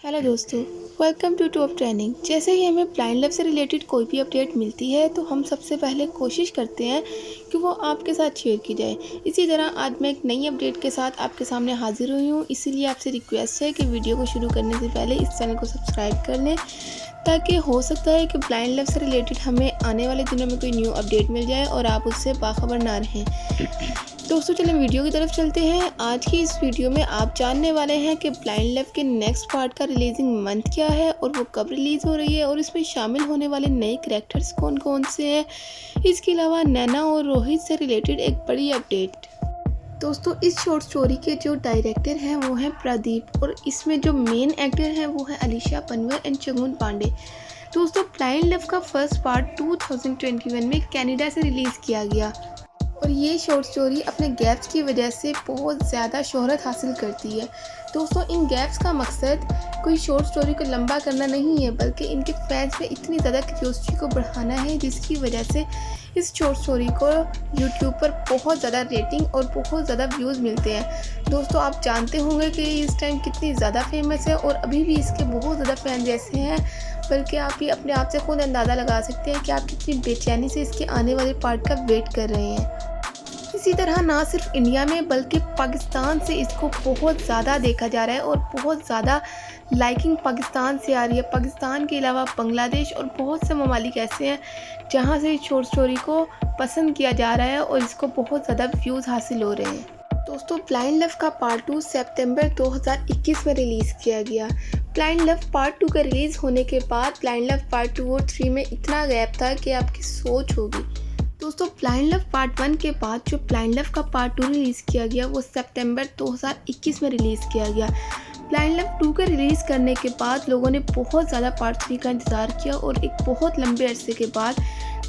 Hello दोस्तों, welcome to top trending. जैसे ही हमें ब्लाइंड लव से रिलेटेड कोई भी अपडेट मिलती है तो हम सबसे पहले कोशिश करते हैं कि वो आपके साथ शेयर की जाए। इसी तरह आज मैं एक नई अपडेट के साथ आपके सामने हाजिर हुई हूँ। इसीलिए आपसे रिक्वेस्ट है कि वीडियो को शुरू करने से पहले इस चैनल को सब्सक्राइब कर लें, ताकि हो सकता है कि ब्लाइंड लव से रिलेटेड हमें आने वाले दिनों में कोई न्यू अपडेट मिल जाए और आप उससे बाखबर ना रहें। दोस्तों चलें वीडियो की तरफ चलते हैं। आज की इस वीडियो में आप जानने वाले हैं कि ब्लाइंड लव के नेक्स्ट पार्ट का रिलीजिंग मंथ क्या है और वो कब रिलीज़ हो रही है और इसमें शामिल होने वाले नए कैरेक्टर्स कौन कौन से हैं। इसके अलावा नैना और रोहित से रिलेटेड एक बड़ी अपडेट। दोस्तों इस शॉर्ट स्टोरी के जो डायरेक्टर हैं वो हैं प्रदीप और इसमें जो मेन एक्टर हैं वो है अलीशा पनवर एंड शगुन पांडे। दोस्तों ब्लाइंड लव का फर्स्ट पार्ट 2021 में कनाडा से रिलीज़ किया गया और ये शॉर्ट स्टोरी अपने गैप्स की वजह से बहुत ज़्यादा शोहरत हासिल करती है। दोस्तों इन गैप्स का मकसद कोई शॉर्ट स्टोरी को लंबा करना नहीं है, बल्कि इनके फैंस में इतनी ज़्यादा क्यूरियोसिटी को बढ़ाना है, जिसकी वजह से इस शॉर्ट स्टोरी को यूट्यूब पर बहुत ज़्यादा रेटिंग और बहुत ज़्यादा व्यूज़ मिलते हैं। दोस्तों आप जानते होंगे कि इस टाइम कितनी ज़्यादा फेमस है और अभी भी इसके बहुत ज़्यादा फैन ऐसे हैं, बल्कि आप भी अपने आप से खुद अंदाज़ा लगा सकते हैं कि आप कितनी बेचैनी से इसके आने वाले पार्ट का वेट कर रहे हैं। इसी तरह ना सिर्फ इंडिया में बल्कि पाकिस्तान से इसको बहुत ज़्यादा देखा जा रहा है और बहुत ज़्यादा लाइकिंग पाकिस्तान से आ रही है। पाकिस्तान के अलावा बांग्लादेश और बहुत से ममालिक ऐसे हैं जहां से इस शॉर्ट स्टोरी को पसंद किया जा रहा है और इसको बहुत ज़्यादा व्यूज़ हासिल हो रहे हैं। दोस्तों ब्लाइंड लव का पार्ट 2 सितंबर 2021 में रिलीज़ किया गया। ब्लाइंड लव पार्ट 2 का रिलीज़ होने के बाद ब्लाइंड लव पार्ट 2 और 3 में इतना गैप था कि आपकी सोच होगी। दोस्तों ब्लाइंड लव पार्ट 1 के बाद जो ब्लाइंड लव का पार्ट 2 रिलीज़ किया गया वो सितंबर 2021 में रिलीज़ किया गया। ब्लाइंड लव 2 के रिलीज़ करने के बाद लोगों ने बहुत ज़्यादा पार्ट 3 का इंतज़ार किया और एक बहुत लंबे अरसे के बाद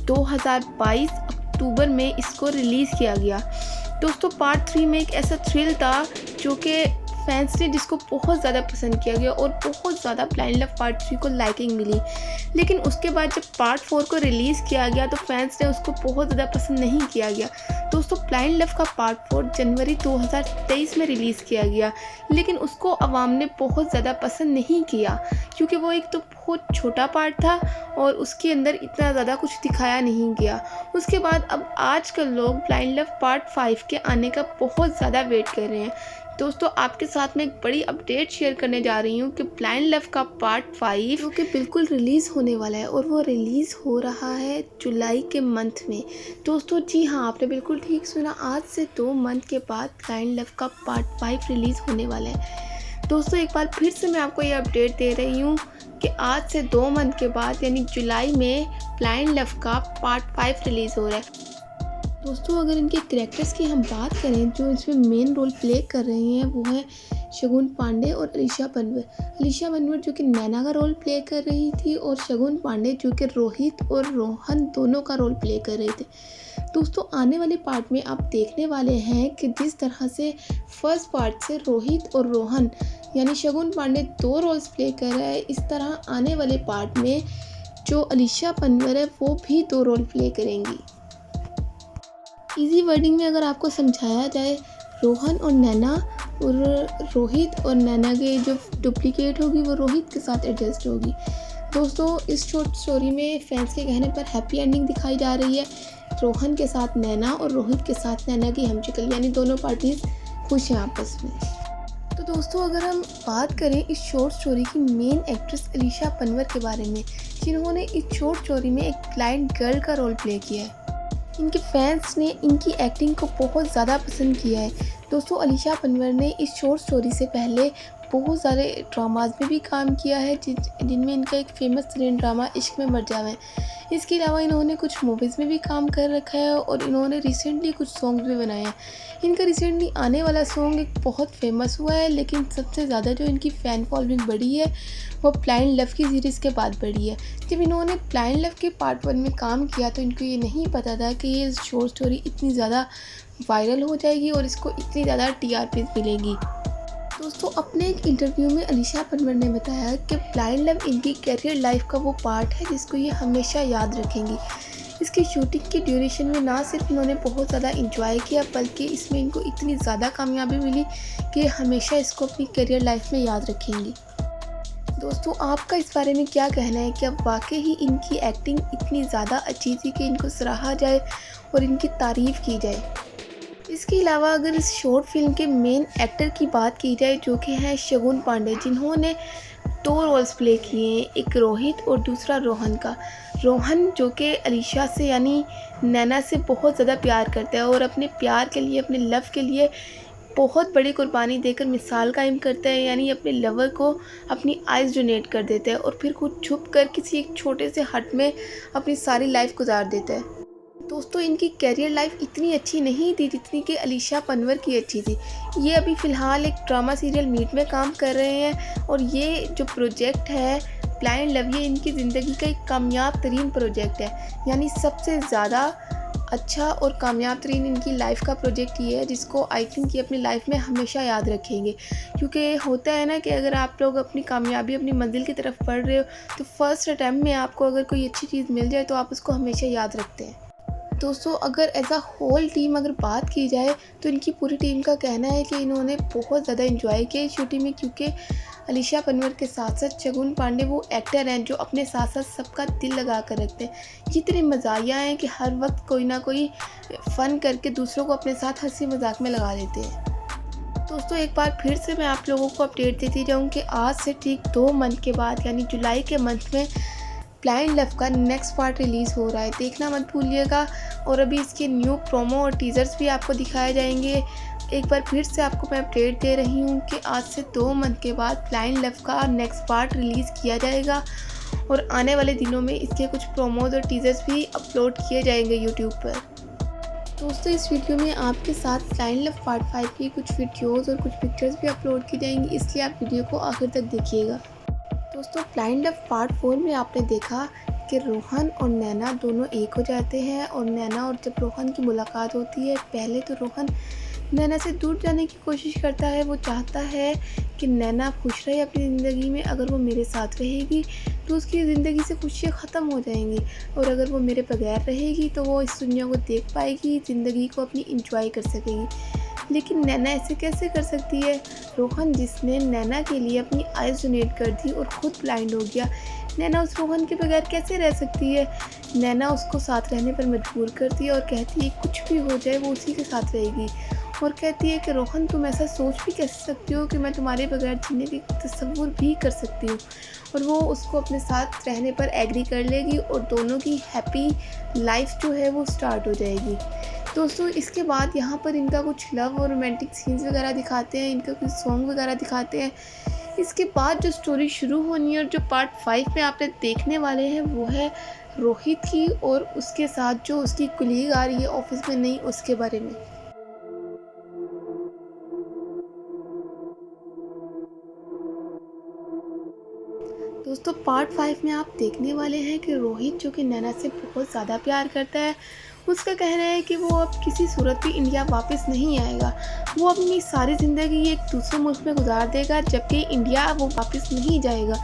2022 अक्टूबर में इसको रिलीज़ किया गया। दोस्तों पार्ट 3 में एक ऐसा थ्रिल था जो कि फैंस ने जिसको बहुत ज़्यादा पसंद किया गया और बहुत ज़्यादा ब्लाइंड लव पार्ट 3 को लाइकिंग मिली। लेकिन उसके बाद जब पार्ट 4 को रिलीज़ किया गया तो फैंस ने उसको बहुत ज़्यादा पसंद नहीं किया गया। दोस्तों ब्लाइंड लव का पार्ट 4 जनवरी 2023 में रिलीज़ किया गया, लेकिन उसको आवाम ने बहुत ज़्यादा पसंद नहीं किया, क्योंकि वो एक तो बहुत छोटा पार्ट था और उसके अंदर इतना ज़्यादा कुछ दिखाया नहीं गया। उसके बाद अब आजकल लोग ब्लाइंड लव पार्ट 5 के आने का बहुत ज़्यादा वेट कर रहे हैं। दोस्तों आपके साथ में एक बड़ी अपडेट शेयर करने जा रही हूँ कि ब्लाइंड लव का पार्ट 5 जो कि बिल्कुल रिलीज़ होने वाला है और वो रिलीज़ हो रहा है जुलाई के मंथ में। दोस्तों जी हाँ, आपने बिल्कुल ठीक सुना, आज से 2 मंथ के बाद ब्लाइंड लव का पार्ट 5 रिलीज़ होने वाला है। दोस्तों एक बार फिर से मैं आपको ये अपडेट दे रही हूँ कि आज से 2 मंथ के बाद यानी जुलाई में ब्लाइंड लव का पार्ट 5 रिलीज़ हो रहा है। दोस्तों अगर इनके कैरेक्टर्स की हम बात करें जो इसमें मेन रोल प्ले कर रहे हैं वो है शगुन पांडे और अलीशा पनवर। अलीशा पनवर जो कि नैना का रोल प्ले कर रही थी और शगुन पांडे जो कि रोहित और रोहन दोनों का रोल प्ले कर रहे थे। दोस्तों आने वाले पार्ट में आप देखने वाले हैं कि जिस तरह से फर्स्ट पार्ट से रोहित और रोहन यानी शगुन पांडे 2 रोल्स प्ले कर रहे हैं, इस तरह आने वाले पार्ट में जो अलीशा पनवर है वो भी 2 रोल प्ले करेंगी। इजी वर्डिंग में अगर आपको समझाया जाए, रोहन और नैना और रोहित और नैना के जो डुप्लीकेट होगी वो रोहित के साथ एडजस्ट होगी। दोस्तों इस शॉर्ट स्टोरी में फैंस के कहने पर हैप्पी एंडिंग दिखाई जा रही है। रोहन के साथ नैना और रोहित के साथ नैना की हमशक्ल, यानी दोनों पार्टीज खुश हैं आपस में। तो दोस्तों अगर हम बात करें इस शॉर्ट स्टोरी की मेन एक्ट्रेस अलीशा पनवर के बारे में, जिन्होंने इस शॉर्ट स्टोरी में एक ब्लाइंड गर्ल का रोल प्ले किया है, इनके फैंस ने इनकी एक्टिंग को बहुत ज़्यादा पसंद किया है। दोस्तों अलीशा पनवर ने इस शॉर्ट स्टोरी से पहले बहुत सारे ड्रामाज में भी काम किया है, जिनमें इनका एक फेमस तरीन ड्रामा इश्क में मर जावे। इसके अलावा इन्होंने कुछ मूवीज़ में भी काम कर रखा है और इन्होंने रिसेंटली कुछ सॉन्ग्स भी बनाए हैं। इनका रिसेंटली आने वाला सॉन्ग एक बहुत फेमस हुआ है, लेकिन सबसे ज़्यादा जो इनकी फ़ैन फॉलोइंग बढ़ी है वो ब्लाइंड लव की सीरीज़ के बाद बढ़ी है। जब इन्होंने ब्लाइंड लव के पार्ट 1 में काम किया तो इनको ये नहीं पता था कि ये शॉर्ट स्टोरी इतनी ज़्यादा वायरल हो जाएगी और इसको इतनी ज़्यादा TRP मिलेगी। दोस्तों अपने एक इंटरव्यू में अलीशा पनवर ने बताया कि ब्लाइंड लव इनकी करियर लाइफ का वो पार्ट है जिसको ये हमेशा याद रखेंगी। इसकी शूटिंग के ड्यूरेशन में ना सिर्फ इन्होंने बहुत ज़्यादा इंजॉय किया, बल्कि इसमें इनको इतनी ज़्यादा कामयाबी मिली कि हमेशा इसको अपनी करियर लाइफ में याद रखेंगी। दोस्तों आपका इस बारे में क्या कहना है? क्या वाक़ई ही इनकी एक्टिंग इतनी ज़्यादा अच्छी थी कि इनको सराहा जाए और इनकी तारीफ़ की जाए? इसके अलावा अगर इस शॉर्ट फिल्म के मेन एक्टर की बात की जाए जो कि हैं शगुन पांडे, जिन्होंने 2 रोल्स प्ले किए हैं, एक रोहित और दूसरा रोहन का। रोहन जो कि अलीशा से यानी नैना से बहुत ज़्यादा प्यार करता है और अपने प्यार के लिए, अपने लव के लिए बहुत बड़ी कुर्बानी देकर मिसाल कायम करता है, यानी अपने लवर को अपनी आइज़ डोनेट कर देता है और फिर खुद छुप कर किसी एक छोटे से हट में अपनी सारी लाइफ गुजार देता है। दोस्तों इनकी कैरियर लाइफ इतनी अच्छी नहीं थी जितनी कि अलीशा पनवर की अच्छी थी। ये अभी फ़िलहाल एक ड्रामा सीरियल मीट में काम कर रहे हैं और ये जो प्रोजेक्ट है ब्लाइंड लव, ये इनकी ज़िंदगी का एक कामयाब तरीन प्रोजेक्ट है, यानी सबसे ज़्यादा अच्छा और कामयाब तरीन इनकी लाइफ का प्रोजेक्ट ये है जिसको आई थिंक ये अपनी लाइफ में हमेशा याद रखेंगे। क्योंकि होता है ना कि अगर आप लोग अपनी कामयाबी, अपनी मंजिल की तरफ बढ़ रहे हो तो फर्स्ट अटैम्प्ट में आपको अगर कोई अच्छी चीज़ मिल जाए तो आप उसको हमेशा याद रखते हैं। दोस्तों अगर एज अ होल टीम अगर बात की जाए तो इनकी पूरी टीम का कहना है कि इन्होंने बहुत ज़्यादा एंजॉय किया इस शूटिंग में, क्योंकि अलीशा पनवर के साथ साथ शगुन पांडे वो एक्टर हैं जो अपने साथ साथ सबका दिल लगा कर रखते हैं। ये इतने मज़ाहिया हैं कि हर वक्त कोई ना कोई फ़न करके दूसरों को अपने साथ हंसी मजाक में लगा लेते हैं। दोस्तों एक बार फिर से मैं आप लोगों को अपडेट देती जाऊँ कि आज से ठीक 2 मंथ के बाद यानी जुलाई के मंथ में ब्लाइंड लव का नेक्स्ट पार्ट रिलीज़ हो रहा है, देखना मत भूलिएगा। और अभी इसके न्यू प्रोमो और टीज़र्स भी आपको दिखाए जाएंगे। एक बार फिर से आपको मैं अपडेट दे रही हूँ कि आज से 2 मंथ के बाद ब्लाइंड लव का नेक्स्ट पार्ट रिलीज़ किया जाएगा और आने वाले दिनों में इसके कुछ प्रोमोज और टीज़र्स भी अपलोड किए जाएंगे यूट्यूब पर। दोस्तों इस वीडियो में आपके साथ ब्लाइंड लव पार्ट 5 की कुछ वीडियोज़ और कुछ पिक्चर्स भी अपलोड की जाएंगी, इसलिए आप वीडियो को आखिर तक देखिएगा। दोस्तों ब्लाइंड लव पार्ट 4 में आपने देखा कि रोहन और नैना दोनों एक हो जाते हैं और नैना और जब रोहन की मुलाकात होती है, पहले तो रोहन नैना से दूर जाने की कोशिश करता है। वो चाहता है कि नैना खुश रहे अपनी ज़िंदगी में, अगर वो मेरे साथ रहेगी तो उसकी ज़िंदगी से खुशियाँ ख़त्म हो जाएंगी और अगर वो मेरे बगैर रहेगी तो वो इस दुनिया को देख पाएगी, ज़िंदगी को अपनी इंजॉय कर सकेगी। लेकिन नैना ऐसे कैसे कर सकती है? रोहन जिसने नैना के लिए अपनी आइज़ डोनेट कर दी और ख़ुद ब्लाइंड हो गया, नैना उस रोहन के बगैर कैसे रह सकती है? नैना उसको साथ रहने पर मजबूर करती है और कहती है कुछ भी हो जाए वो उसी के साथ रहेगी और कहती है कि रोहन तुम ऐसा सोच भी कैसे सकती हो कि मैं तुम्हारे बगैर जीने की तसव्वुर भी कर सकती हूँ। और वो उसको अपने साथ रहने पर एग्री कर लेगी और दोनों की हैप्पी लाइफ जो है वो स्टार्ट हो जाएगी। दोस्तों इसके बाद यहाँ पर इनका कुछ लव और रोमांटिक सीन्स वगैरह दिखाते हैं, इनका कुछ सॉन्ग वगैरह दिखाते हैं। इसके बाद जो स्टोरी शुरू होनी है और जो पार्ट 5 में आपने देखने वाले हैं वो है रोहित की और उसके साथ जो उसकी कुलीग आ रही है ऑफिस में, नहीं उसके बारे में। दोस्तों पार्ट 5 में आप देखने वाले हैं कि रोहित जो कि नैना से बहुत ज़्यादा प्यार करता है, उसका कहना है कि वो अब किसी सूरत भी इंडिया वापस नहीं आएगा। वो अपनी सारी ज़िंदगी एक दूसरे मुल्क में गुजार देगा, जबकि इंडिया वो वापस नहीं जाएगा,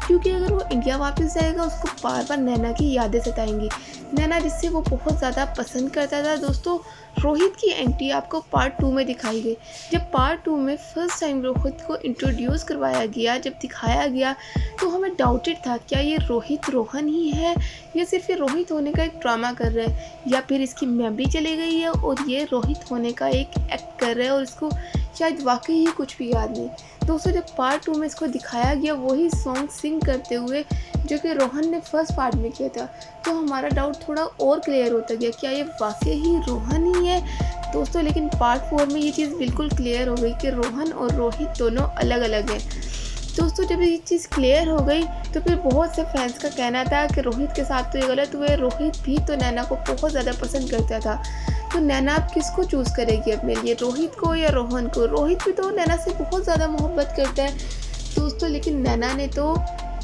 क्योंकि अगर वो इंडिया वापस जाएगा उसको बार बार नैना की यादें सताएंगी। नैना जिससे वो बहुत ज़्यादा पसंद करता था। दोस्तों रोहित की एंट्री आपको पार्ट 2 में दिखाई गई। जब पार्ट 2 में फर्स्ट टाइम रोहित को इंट्रोड्यूस करवाया गया, जब दिखाया गया तो हमें डाउटेड था क्या ये रोहित रोहन ही है या सिर्फ ये रोहित होने का एक ड्रामा कर रहा है या फिर इसकी मेमोरी चली गई है और ये रोहित होने का एक एक्ट कर रहा है और इसको शायद वाकई ही कुछ भी याद नहीं। दोस्तों जब पार्ट 2 में इसको दिखाया गया वही सॉन्ग सिंग करते हुए जो कि रोहन ने फर्स्ट पार्ट में किया था, तो हमारा डाउट थोड़ा और क्लियर होता गया क्या ये वाकई ही रोहन ही है। दोस्तों लेकिन पार्ट 4 में ये चीज़ बिल्कुल क्लियर हो गई कि रोहन और रोहित दोनों अलग अलग हैं। दोस्तों जब ये चीज़ क्लियर हो गई तो फिर बहुत से फैंस का कहना था कि रोहित के साथ तो ये गलत हुआ है, रोहित भी तो नैना को बहुत ज़्यादा पसंद करता था, तो नैना आप किसको चूज़ करेगी अपने लिए, रोहित को या रोहन को? रोहित भी तो नैना से बहुत ज़्यादा मोहब्बत करता है दोस्तों, लेकिन नैना ने तो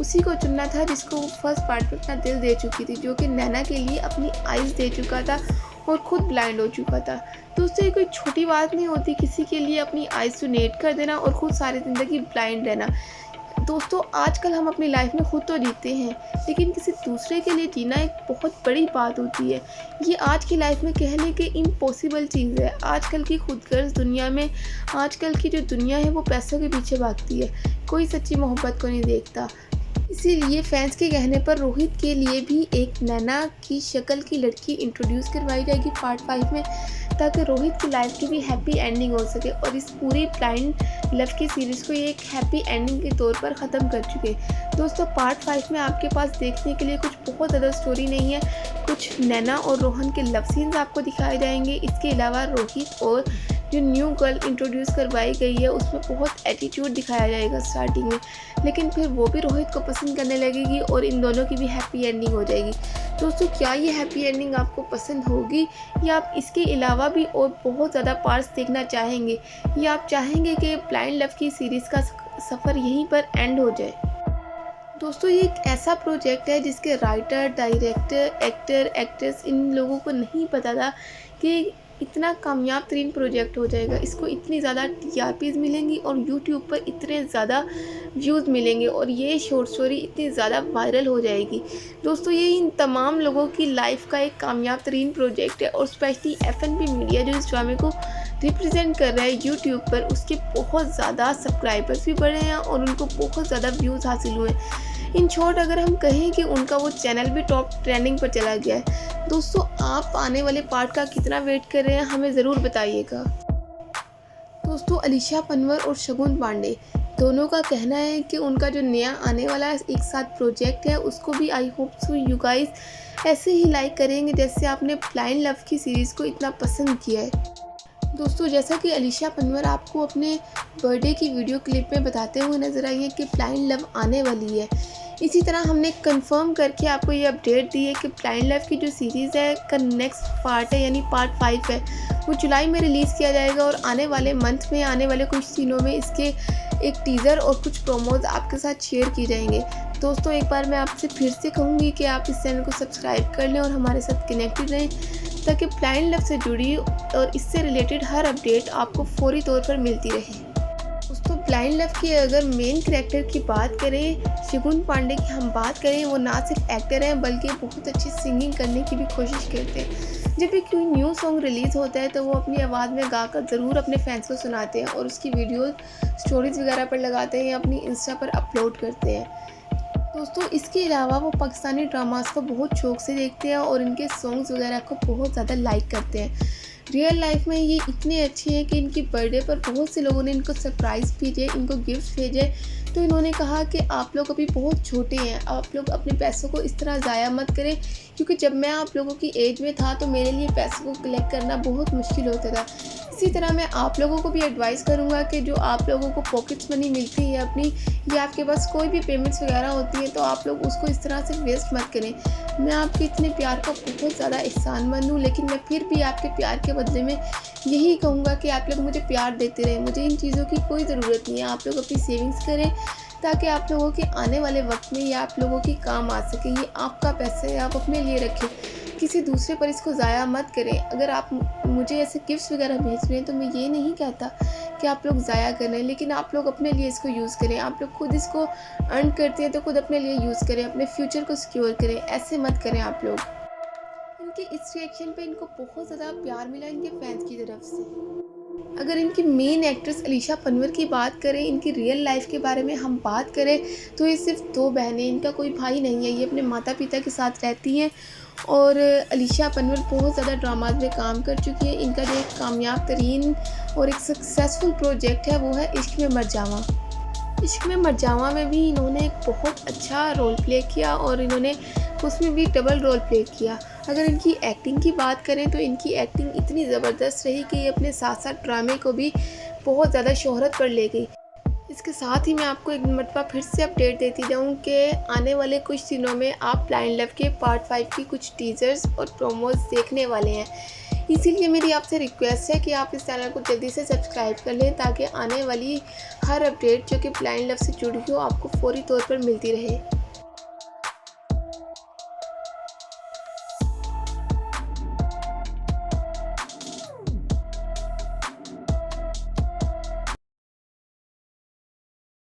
उसी को चुनना था जिसको वो फर्स्ट पार्ट में अपना दिल दे चुकी थी, जो कि नैना के लिए अपनी आइज़ दे चुका था और ख़ुद ब्लाइंड हो चुका था। दोस्तों ये कोई छोटी बात नहीं होती किसी के लिए अपनी आइज़ डोनेट कर देना और ख़ुद सारी ज़िंदगी ब्लाइंड रहना। दोस्तों आजकल हम अपनी लाइफ में खुद तो जीते हैं, लेकिन किसी दूसरे के लिए जीना एक बहुत बड़ी बात होती है। ये आज की लाइफ में कहने के इम्पॉसिबल चीज़ है। आजकल की खुदगर्ज दुनिया में, आजकल की जो दुनिया है वो पैसों के पीछे भागती है, कोई सच्ची मोहब्बत को नहीं देखता। इसीलिए फैंस के कहने पर रोहित के लिए भी एक नैना की शक्ल की लड़की इंट्रोड्यूस करवाई जाएगी पार्ट 5 में, ताकि रोहित की लाइफ की भी हैप्पी एंडिंग हो सके। और इस पूरी ब्लाइंड लव की सीरीज़ को ये एक हैप्पी एंडिंग के तौर पर ख़त्म कर चुके। दोस्तों पार्ट 5 में आपके पास देखने के लिए कुछ बहुत ज़्यादा स्टोरी नहीं है। कुछ नैना और रोहन के लव सीन्स आपको दिखाए जाएंगे। इसके अलावा रोहित और जो न्यू गर्ल इंट्रोड्यूस करवाई गई है उसमें बहुत एटीट्यूड दिखाया जाएगा स्टार्टिंग में, लेकिन फिर वो भी रोहित को पसंद करने लगेगी और इन दोनों की भी हैप्पी एंडिंग हो जाएगी। दोस्तों क्या ये हैप्पी एंडिंग आपको पसंद होगी, या आप इसके अलावा भी और बहुत ज़्यादा पार्ट्स देखना चाहेंगे, या आप चाहेंगे कि ब्लाइंड लव की सीरीज़ का सफ़र यहीं पर एंड हो जाए। दोस्तों ये एक ऐसा प्रोजेक्ट है जिसके writer, director, actor, actress in लोगों को नहीं पता था कि इतना कामयाब तरीन प्रोजेक्ट हो जाएगा। इसको इतनी ज़्यादा TRPs मिलेंगी और YouTube पर इतने ज़्यादा व्यूज़ मिलेंगे और ये शॉर्ट स्टोरी इतनी ज़्यादा वायरल हो जाएगी। दोस्तों ये इन तमाम लोगों की लाइफ का एक कामयाब तरीन प्रोजेक्ट है और स्पेशली FNB मीडिया जो इस ड्रामे को रिप्रेजेंट कर रहा है YouTube पर, उसके बहुत ज़्यादा सब्सक्राइबर्स भी बढ़े हैं और उनको बहुत ज़्यादा व्यूज़ हासिल हुए। इन शॉर्ट अगर हम कहें कि उनका वो चैनल भी टॉप ट्रेंडिंग पर चला गया है। दोस्तों आप आने वाले पार्ट का कितना वेट कर रहे हैं हमें ज़रूर बताइएगा। दोस्तों अलीशा पनवर और शगुन पांडे दोनों का कहना है कि उनका जो नया आने वाला एक साथ प्रोजेक्ट है उसको भी I hope so you guys ऐसे ही लाइक करेंगे जैसे आपने ब्लाइंड लव की सीरीज़ को इतना पसंद किया है। दोस्तों जैसा कि अलीशा पनवर आपको अपने बर्थडे की वीडियो क्लिप में बताते हुए नज़र आई है कि ब्लाइंड लव आने वाली है, इसी तरह हमने कंफर्म करके आपको ये अपडेट दी है कि ब्लाइंड लव की जो सीरीज़ है का नेक्स्ट पार्ट है यानी पार्ट 5 है वो जुलाई में रिलीज़ किया जाएगा और आने वाले मंथ में, आने वाले कुछ दिनों में इसके एक टीज़र और कुछ प्रोमोज आपके साथ शेयर की जाएंगे। दोस्तों एक बार मैं आपसे फिर से कहूँगी कि आप इस चैनल को सब्सक्राइब कर लें और हमारे साथ कनेक्टेड रहें ताकि ब्लाइंड लव से जुड़ी और इससे रिलेटेड हर अपडेट आपको फौरी तौर पर मिलती रहे। दोस्तों ब्लाइंड लव की अगर मेन कैरेक्टर की बात करें, शगुन पांडे की हम बात करें, वो ना सिर्फ एक्टर हैं बल्कि बहुत अच्छी सिंगिंग करने की भी कोशिश करते हैं। जब भी कोई न्यू सॉन्ग रिलीज़ होता है तो वो अपनी आवाज़ में गाकर ज़रूर अपने फैंस को सुनाते हैं और उसकी वीडियो स्टोरीज़ वगैरह पर लगाते हैं या अपनी इंस्टा पर अपलोड करते हैं। दोस्तों इसके अलावा वो पाकिस्तानी ड्रामास को बहुत शौक से देखते हैं और इनके सॉन्ग्स वगैरह को बहुत ज़्यादा लाइक करते हैं। रियल लाइफ में ये इतने अच्छे हैं कि इनकी बर्थडे पर बहुत से लोगों ने इनको सरप्राइज़ भेजे, इनको गिफ्ट भेजे। तो इन्होंने कहा कि आप लोग अभी बहुत छोटे हैं, आप लोग अपने पैसों को इस तरह ज़ाया मत करें, क्योंकि जब मैं आप लोगों की एज में था तो मेरे लिए पैसों को कलेक्ट करना बहुत मुश्किल होता था। इसी तरह मैं आप लोगों को भी एडवाइस करूंगा कि जो आप लोगों को पॉकेट्स मनी मिलती है अपनी, या आपके पास कोई भी पेमेंट्स वगैरह होती है तो आप लोग उसको इस तरह से वेस्ट मत करें। मैं आपके इतने प्यार का बहुत ज़्यादा एहसानमंद हूँ, लेकिन मैं फिर भी आपके प्यार के बदले में यही कहूँगा कि आप लोग मुझे प्यार देते रहें। मुझे इन चीज़ों की कोई ज़रूरत नहीं है। आप लोग अपनी सेविंग्स करें ताकि आप लोगों के आने वाले वक्त में ये आप लोगों की काम आ सके। ये आपका पैसा है, आप अपने लिए रखें, किसी दूसरे पर इसको ज़ाया मत करें। अगर आप मुझे ऐसे गिफ्ट्स वगैरह भेज रहे हैं तो मैं ये नहीं कहता कि आप लोग ज़ाया कर रहे हैं, लेकिन आप लोग अपने लिए इसको यूज़ करें। आप लोग खुद इसको अर्न करते हैं तो खुद अपने लिए यूज़ करें, अपने फ्यूचर को सिक्योर करें, ऐसे मत करें आप लोग। इनके इस रिएक्शन पे इनको बहुत ज़्यादा प्यार मिला इनके फैंस की तरफ से। अगर इनकी मेन एक्ट्रेस अलीशा पनवर की बात करें, इनकी रियल लाइफ के बारे में हम बात करें तो ये सिर्फ 2 बहनें, इनका कोई भाई नहीं है। ये अपने माता पिता के साथ रहती हैं और अलीशा पनवर बहुत ज़्यादा ड्रामाज में काम कर चुकी है। इनका जो एक कामयाब तरीन और एक सक्सेसफुल प्रोजेक्ट है वो है इश्क में मर जावा। इश्क में मर जावा में भी इन्होंने एक बहुत अच्छा रोल प्ले किया और इन्होंने उसमें भी डबल रोल प्ले किया। अगर इनकी एक्टिंग की बात करें तो इनकी एक्टिंग इतनी ज़बरदस्त रही कि ये अपने साथ साथ ड्रामे को भी बहुत ज़्यादा शोहरत पर ले गई। इसके साथ ही मैं आपको एक मरतबा फिर से अपडेट देती जाऊँ कि आने वाले कुछ दिनों में आप ब्लाइंड लव के पार्ट 5 की कुछ टीज़र्स और प्रोमोज देखने वाले हैं। इसीलिए मेरी आपसे रिक्वेस्ट है कि आप इस चैनल को जल्दी से सब्सक्राइब कर लें ताकि आने वाली हर अपडेट जो कि ब्लाइंड लव से जुड़ी हो आपको फौरी तौर पर मिलती रहे।